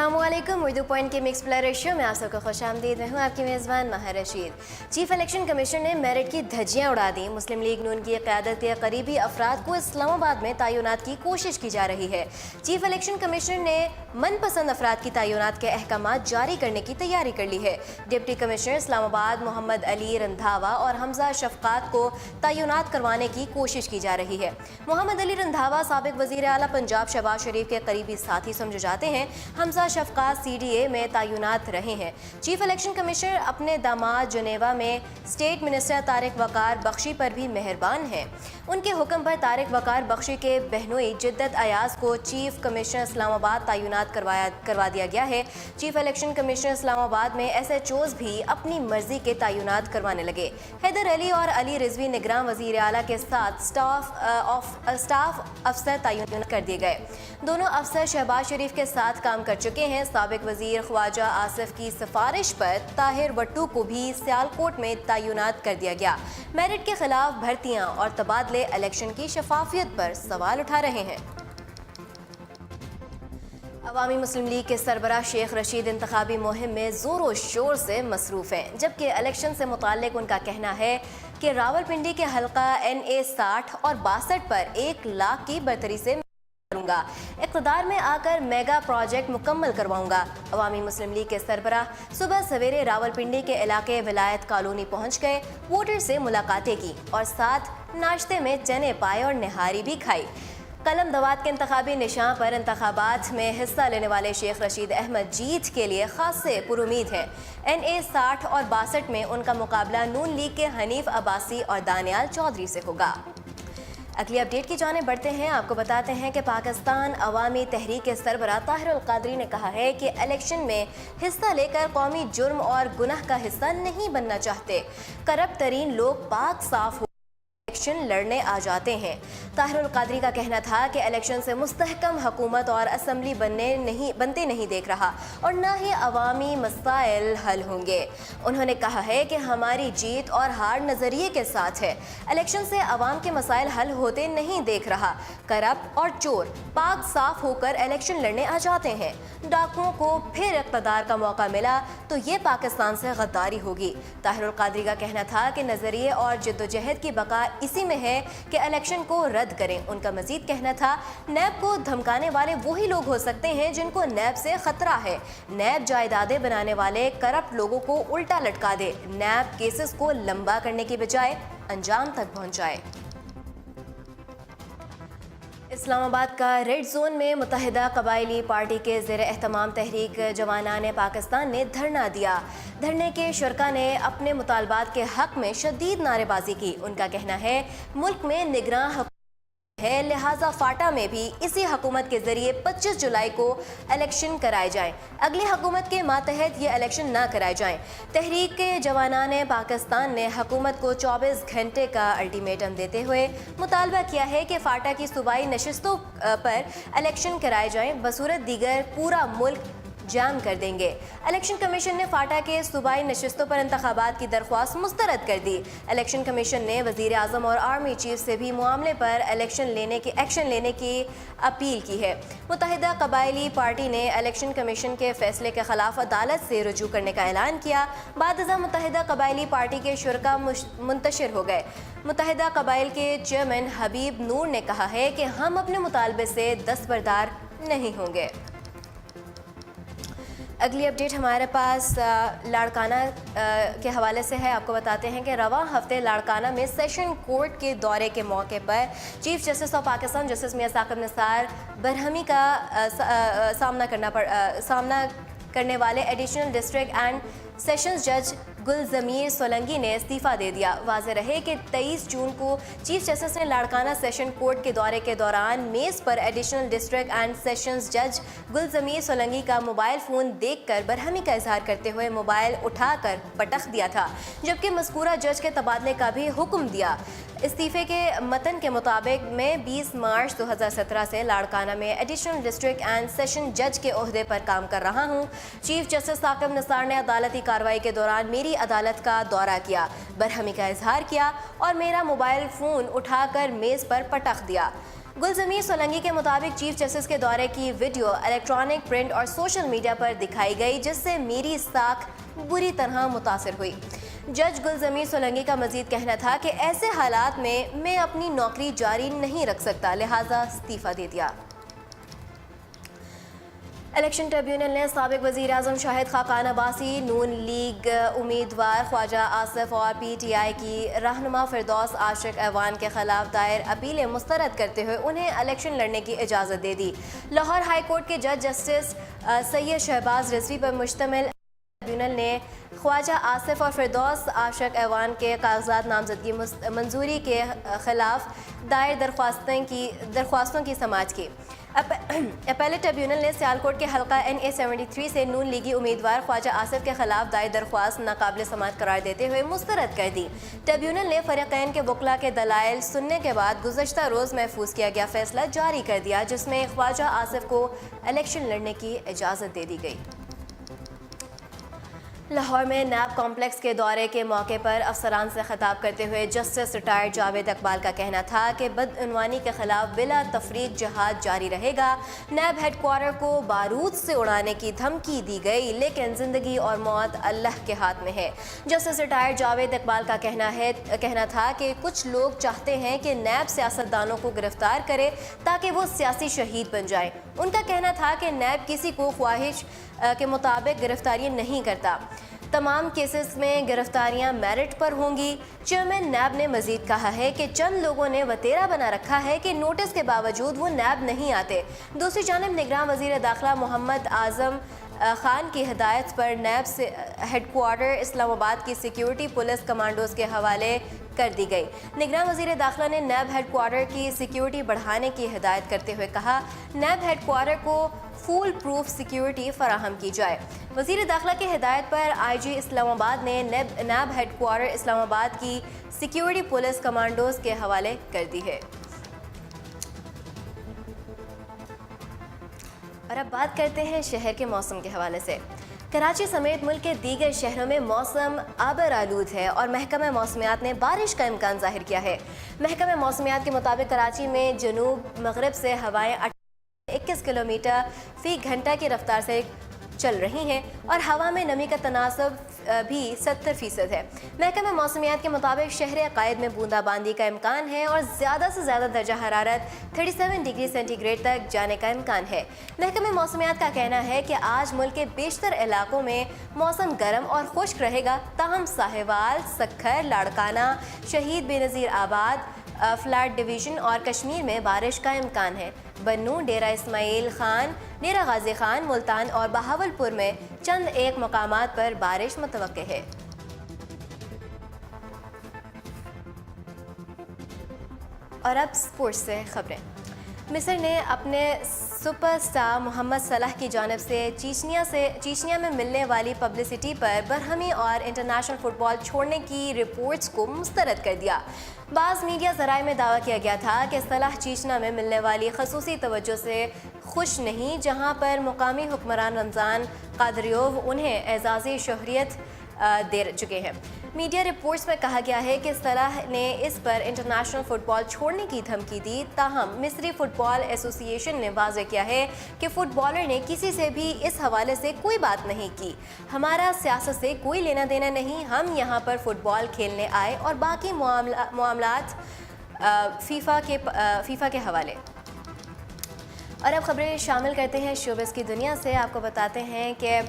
अस्सलामुअलैकुम। उर्दू पॉइंट के mix player show में आप सबको खुशामदीद। मैं हूँ आपकी मेज़बान माहिर रशीद। चीफ इलेक्शन कमीशन ने मेरिट की धज्जियाँ उड़ा दी। मुस्लिम लीग नून की क़यादत के करीबी अफराद को इस्लामाबाद में तयनात की कोशिश की जा रही है। चीफ इलेक्शन कमीशन ने मनपसंद अफराद की तयनात के अहकाम जारी करने की तैयारी कर ली है। डिप्टी कमिश्नर इस्लामाबाद मोहम्मद अली रंधावा और हमजा शफकात को तयनात करवाने की कोशिश की जा रही है। मोहम्मद अली रंधावा साबिक वज़ीर आला पंजाब शहबाज शरीफ के करीबी साथी समझे जाते हैं। हमजा शफकात CDA में तयनात रहे हैं। चीफ इलेक्शन कमिश्नर अपने दामाद जनेवा में स्टेट मिनिस्टर तारिक वकार बख्शी पर भी मेहरबान हैं। उनके हुक्म पर तारिक वकार बख्शी के बहनोई जिद्दत अयाज को चीफ कमिश्नर इस्लामाबाद तयनात करवा दिया गया है। चीफ इलेक्शन कमिश्नर इस्लामाबाद में SHOs भी अपनी मर्जी के तयनात करवाने लगे। हैदर अली और अली रिजवी निगरान वज़ीर आला के साथ स्टाफ अफसर तयनात कर दिए गए। दोनों अफसर शहबाज शरीफ के साथ काम कर चुके हैं। साबिक वज़ीर ख्वाजा आसिफ की सिफारिश पर ताहिर वट्टू को भी सियालकोट में तयनात कर दिया गया। मेरिट के खिलाफ भर्तियां और तबादले इलेक्शन की शफाफियत पर सवाल उठा रहे हैं। अवामी मुस्लिम लीग के सरबराह शेख रशीद इंतखाबी मुहिम में ज़ोर शोर से मसरूफ़ हैं, जबकि इलेक्शन से मुताल्लिक उनका कहना है कि रावलपिंडी के हल्का NA 60 और 62 पर 1 लाख की बरतरी से करूंगा। इक़्तिदार में आकर मेगा प्रोजेक्ट मुकम्मल करवाऊंगा। अवामी मुस्लिम लीग के सरबराह सुबह सवेरे रावलपिंडी के इलाके विलायत कॉलोनी पहुंच गए, वोटर से मुलाकातें की और साथ नाश्ते में चने पाए और निहारी भी खाई। कलम दवात के इंतखाबी निशान पर इंतखाबात में हिस्सा लेने वाले शेख रशीद अहमद जीत के लिए खासे पुरुमीद हैं। NA 60 और 62 में उनका मुकाबला नून लीग के हनीफ अब्बासी और दानियाल चौधरी से होगा। अगली अपडेट की जाने बढ़ते हैं। आपको बताते हैं कि पाकिस्तान अवामी तहरीक के सरबराह ताहिर अल कादरी ने कहा है कि इलेक्शन में हिस्सा लेकर कौमी जुर्म और गुनाह का हिस्सा नहीं बनना चाहते। करप्ट तरीन लोग पाक साफ इलेक्शन लड़ने आ जाते हैं। ताहिर अल कादरी का कहना था कि इलेक्शन से मुस्तहकम हुकूमत और असम्बली बनते नहीं देख रहा और न ही अवामी मसाइल हल होंगे। उन्होंने कहा है कि हमारी जीत और हार नज़रिए के साथ है। इलेक्शन से अवाम के मसाइल हल होते नहीं देख रहा। करप्ट और चोर पाक साफ होकर इलेक्शन लड़ने आ जाते हैं। डाकुओं को फिर इक़्तिदार का मौका मिला तो ये पाकिस्तान से गद्दारी होगी। ताहिर अल कादरी का कहना था कि नज़रिए और जद्दोजहद की बका इसी में है कि इलेक्शन को रद्द करें। उनका मजीद कहना था, नैब को धमकाने वाले वही लोग हो सकते हैं जिनको नैब से खतरा है। नैब जायदादें बनाने वाले करप्ट लोगों को उल्टा लटका दे। नैब केसेस को लंबा करने की बजाय अंजाम तक पहुंचाए। इस्लामाबाद का रेड जोन में मुत्तहिदा कबायली पार्टी के ज़ेर एहतमाम तहरीक जवानाने पाकिस्तान ने धरना दिया। धरने के शुरका ने अपने मुतालबात के हक में शदीद नारेबाजी की। उनका कहना है, मुल्क में निगरान है, लिहाजा फाटा में भी इसी हुकूमत के जरिए 25 जुलाई को इलेक्शन कराए जाएं। अगली हुकूमत के मातहत ये इलेक्शन ना कराए जाएं। तहरीक के जवानाने पाकिस्तान ने हुकूमत को 24 घंटे का अल्टीमेटम देते हुए मुतालबा किया है कि फाटा की सूबाई नशिस्तों पर इलेक्शन कराए जाएं, बसूरत दीगर पूरा मुल्क जाम कर देंगे। इलेक्शन कमीशन ने फाटा के सूबाई नशिस्तों पर इंतखाबात की दरख्वास्त मुस्तरद कर दी। इलेक्शन कमीशन ने वज़ीर आज़म और आर्मी चीफ से भी मामले पर एक्शन लेने की अपील की है। मुत्तहिदा कबायली पार्टी ने इलेक्शन कमीशन के फैसले के खिलाफ अदालत से रुजू करने का ऐलान किया। बादअज़ा मुत्तहिदा कबायली पार्टी के शुरका मुंतशिर हो गए। मुत्तहिदा कबाइल के चेयरमैन हबीब नूर ने कहा है कि हम अपने मुतालबे से दस्तबरदार नहीं होंगे। अगली अपडेट हमारे पास लाड़काना के हवाले से है। आपको बताते हैं कि रवां हफ्ते लाड़काना में सेशन कोर्ट के दौरे के मौके पर chief justice of Pakistan justice Mian Saqib Nisar बरहमी का सामना करने वाले एडिशनल डिस्ट्रिक्ट एंड सेशंस जज गुलजमीर सोलंगी ने इस्तीफ़ा दे दिया। वाज़ेह रहे कि 23 जून को चीफ जस्टिस ने लाड़काना सेशन कोर्ट के दौरे के दौरान मेज़ पर एडिशनल डिस्ट्रिक्ट एंड सेशंस जज गुलजमीर सोलंगी का मोबाइल फ़ोन देखकर बरहमी का इजहार करते हुए मोबाइल उठाकर पटख दिया था, जबकि मज़कूरा जज के तबादले का भी हुक्म दिया। इस्तीफ़े के मतन के मुताबिक मैं 20 मार्च 2017 से लाड़काना में एडिशनल डिस्ट्रिक्ट एंड सेशन जज के ओहदे पर काम कर रहा हूँ। चीफ जस्टिस साकिब निसार ने अदालती कार्रवाई के दौरान मेरी अदालत का दौरा किया, बरहमी का इजहार किया और मेरा मोबाइल फ़ोन उठाकर मेज़ पर पटख दिया। गुलजमीर सोलंकी के मुताबिक चीफ जस्टिस के दौरे की वीडियो इलेक्ट्रॉनिक, प्रिंट और सोशल मीडिया पर दिखाई गई, जिससे मेरी साख बुरी तरह मुतासिर हुई। जज गुलजमीर सोलंकी का मजीद कहना था कि ऐसे हालात में मैं अपनी नौकरी जारी नहीं रख सकता, लिहाजा इस्तीफा दे दिया। इलेक्शन ट्रिब्यूनल ने साबिक वज़ीर आज़म शाहिद खाकान अब्बासी, नून लीग उम्मीदवार ख्वाजा आसिफ और PTI की रहनुमा फिरदौस आशिक ऐवान के खिलाफ दायर अपीलें मुस्तरद करते हुए उन्हें इलेक्शन लड़ने की इजाज़त दे दी। लाहौर हाई कोर्ट के जज जस्टिस सैयद शहबाज रिजवी पर मुश्तमिल ट्रिब्यूनल ने ख्वाजा आसिफ और फिरदौस आशिक ऐवान के कागजात नामजदगी मंजूरी के खिलाफ दायर दरख्वास्तों की समाअत की। अपीलेट ट्रिब्यूनल ने सियालकोट के हल्का NA 73 से नून लीगी उम्मीदवार ख्वाजा आसिफ के खिलाफ दायर दरख्वास्त नाकाबिल समाअत करार देते हुए मुस्तरद कर दी। ट्रिब्यूनल ने फरीकैन के वकला के दलाइल सुनने के बाद गुज़श्ता रोज़ महफूज किया गया फैसला जारी कर दिया, जिसमें ख्वाजा आसिफ को इलेक्शन लड़ने की इजाज़त दे दी गई। लाहौर में नैब कॉम्प्लेक्स के दौरे के मौके पर अफसरान से खिताब करते हुए जस्टिस रिटायर्ड जावेद इकबाल का कहना था कि बदعنوانی के खिलाफ बिला तफरीक जहाद जारी रहेगा। नैब हेडक्वार्टर को बारूद से उड़ाने की धमकी दी गई, लेकिन ज़िंदगी और मौत अल्लाह के हाथ में है। जस्टिस रिटायर्ड जावेद इकबाल का कहना था कि कुछ लोग चाहते हैं कि नैब सियासतदानों को गिरफ्तार करे ताकि वो सियासी शहीद बन जाए। उनका कहना था कि नैब किसी को ख्वाहिश के मुताबिक गिरफ्तारियां नहीं करता, तमाम केसेस में गिरफ्तारियां मेरिट पर होंगी। चेयरमैन नैब ने मजीद कहा है कि चंद लोगों ने वतेरा बना रखा है कि नोटिस के बावजूद वो नैब नहीं आते। दूसरी जानिब निगरान वज़ीर दाखिला मोहम्मद आज़म खान की हिदायत पर नैब से हेडक्वार्टर इस्लामाबाद की सिक्योरिटी पुलिस कमांडोज के हवाले कर दी गई। निगरान वज़ीर दाखिला ने नैब हेडक्वार्टर की सिक्योरिटी बढ़ाने की हिदायत करते हुए कहा, नैब हेडक्वार्टर को फुल प्रूफ सिक्योरिटी फराहम की जाए। वज़ीर दाखिला की हिदायत पर IG इस्लामाबाद ने नैब हेडक्वार्टर इस्लामाबाद की सिक्योरिटी पुलिस कमांडोज के हवाले कर दी है। और अब बात करते हैं शहर के मौसम के हवाले से। कराची समेत मुल्क के दीगर शहरों में मौसम आबर आलूद है और महकमा मौसमियात ने बारिश का इम्कान जाहिर किया है। महकमा मौसमियात के मुताबिक कराची में जनूब मगरब से हवाएं 21 किलोमीटर फ़ी घंटा की रफ्तार से चल रही हैं और हवा में नमी का तनासब भी 70% है। महकमा मौसमियात के मुताबिक शहर अकायद में बूंदाबांदी का इम्कान है और ज़्यादा से ज़्यादा दर्जा हरारत 37 डिग्री सेंटीग्रेड तक जाने का इम्कान है। महकमा मौसमियात का कहना है कि आज मुल्क के बेशतर इलाकों में मौसम गर्म और खुश्क रहेगा, ताहम साहिवाल, सक्खर, लाड़काना, शहीद बेनज़ीर आबाद, फ्लैट डिवीज़न और कश्मीर में बारिश का इम्कान है। बन्नू, डेरा इस्माइल खान, डेरा गाजी खान, मुल्तान और बहावलपुर में चंद एक मकामात पर बारिश मुतवक्के है। और अब स्पोर्ट्स से खबरें। मिस्र ने अपने सुपरस्टार मोहम्मद सलाह की जानिब से चीचनिया में मिलने वाली पब्लिसिटी पर बरहमी और इंटरनेशनल फुटबॉल छोड़ने की रिपोर्ट्स को मुस्तरद कर दिया। बाज़ मीडिया ज़राए में दावा किया गया था कि सलाह चीचना में मिलने वाली खसूसी तवज्जो से खुश नहीं, जहां पर मुकामी हुक्मरान रमज़ान कादरियोव उन्हें एजाज़ी शोहरियत दे चुके हैं। मीडिया रिपोर्ट्स में कहा गया है कि सलाह ने इस पर इंटरनेशनल फुटबॉल छोड़ने की धमकी दी, ताहम मिस्री फुटबॉल एसोसिएशन ने वाज़ेह किया है कि फ़ुटबॉलर ने किसी से भी इस हवाले से कोई बात नहीं की। हमारा सियासत से कोई लेना देना नहीं, हम यहाँ पर फ़ुटबॉल खेलने आए और बाकी मामलात फीफा के हवाले। और अब खबरें शामिल करते हैं शोबिज़ की दुनिया से। आपको बताते हैं कि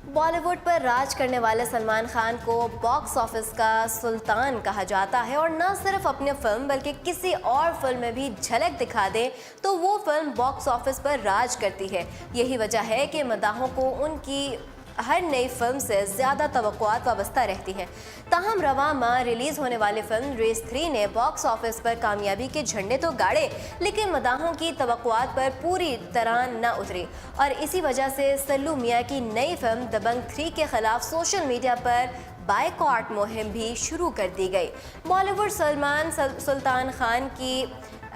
बॉलीवुड पर राज करने वाले सलमान खान को बॉक्स ऑफिस का सुल्तान कहा जाता है और न सिर्फ अपनी फिल्म बल्कि किसी और फिल्म में भी झलक दिखा दे तो वो फिल्म बॉक्स ऑफिस पर राज करती है। यही वजह है कि मदाहों को उनकी हर नई फिल्म से ज़्यादा तवक्कुआत वाबस्ता रहती हैं। ताहम रवां माह रिलीज़ होने वाली फिल्म रेस 3 ने बॉक्स ऑफिस पर कामयाबी के झंडे तो गाड़े, लेकिन मदाहों की तवक्कुआत पर पूरी तरह न उतरी और इसी वजह से सल्लू मियां की नई फिल्म दबंग 3 के खिलाफ सोशल मीडिया पर بائیکاٹ مہم بھی شروع کر دی گئی۔ بالی ووڈ سلطان خان کی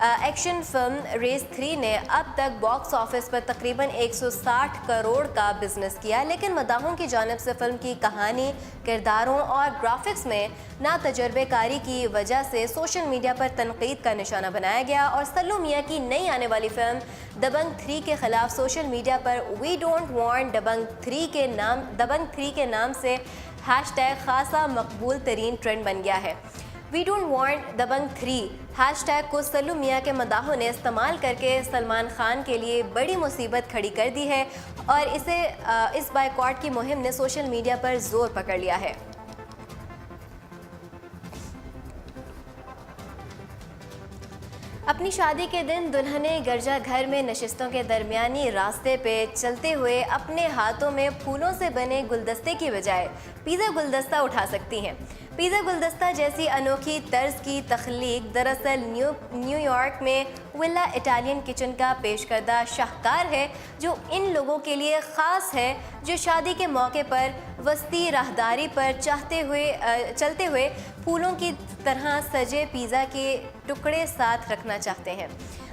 ایکشن فلم ریس 3 نے اب تک باکس آفس پر تقریباً 160 کروڑ کا بزنس کیا، لیکن مداحوں کی جانب سے فلم کی کہانی، کرداروں اور گرافکس میں ناتجربہ کاری کی وجہ سے سوشل میڈیا پر تنقید کا نشانہ بنایا گیا، اور سلو میاں کی نئی آنے والی فلم دبنگ 3 کے خلاف سوشل میڈیا پر "وی ڈونٹ وانٹ دبنگ 3" کے نام سے ہیش ٹیگ خاصا مقبول ترین ٹرینڈ بن گیا ہے۔ "We don't want Dabangg 3" hashtag کو سلو میاں کے مداحوں نے استعمال کر کے سلمان خان کے لیے بڑی مصیبت کھڑی کر دی ہے، اور اس بائیکاٹ کی مہم نے سوشل میڈیا پر زور پکڑ لیا ہے۔ اپنی شادی کے دن دلہنیں گرجا گھر میں نشستوں کے درمیانی راستے پہ چلتے ہوئے اپنے ہاتھوں میں پھولوں سے بنے گلدستے کی بجائے پیزا گلدستہ اٹھا سکتی ہیں۔ پیزا گلدستہ جیسی انوکھی طرز کی تخلیق دراصل نیو یارک میں ولا اٹالین کچن کا پیش کردہ شاہکار ہے، جو ان لوگوں کے لیے خاص ہے جو شادی کے موقع پر وسطی راہداری پر چلتے ہوئے پھولوں کی طرح سجے پیزا کے ٹکڑے ساتھ رکھنا چاہتے ہیں۔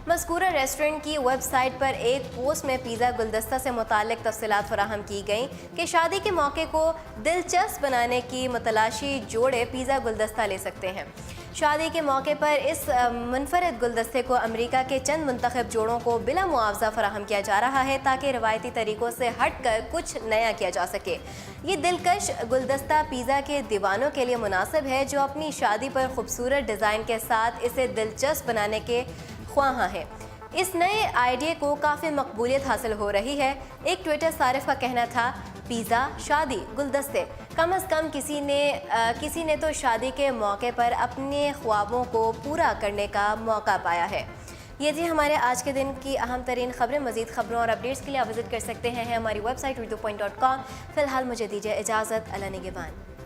مذکورہ ریسٹورنٹ کی ویب سائٹ پر ایک پوسٹ میں پیزا گلدستہ سے متعلق تفصیلات فراہم کی گئیں کہ شادی کے موقع کو دلچسپ بنانے کی متلاشی جوڑے پیزا گلدستہ لے سکتے ہیں۔ شادی کے موقع پر اس منفرد گلدستے کو امریکہ کے چند منتخب جوڑوں کو بلا معاوضہ فراہم کیا جا رہا ہے تاکہ روایتی طریقوں سے ہٹ کر کچھ نیا کیا جا سکے۔ یہ دلکش گلدستہ پیزا کے دیوانوں کے لیے مناسب ہے جو اپنی شادی پر خوبصورت ڈیزائن کے ساتھ اسے دلچسپ بنانے کے خواہاں ہیں۔ اس نئے آئیڈیا کو کافی مقبولیت حاصل ہو رہی ہے۔ ایک ٹویٹر صارف کا کہنا تھا، "پیزا، شادی، گلدستے، کم از کم کسی نے تو شادی کے موقع پر اپنے خوابوں کو پورا کرنے کا موقع پایا ہے"۔ یہ تھی ہمارے آج کے دن کی اہم ترین خبریں۔ مزید خبروں اور اپڈیٹس کے لیے آپ وزٹ کر سکتے ہیں ہماری ویب سائٹ urdu.com۔ فی الحال مجھے دیجیے اجازت، اللہ نگہبان۔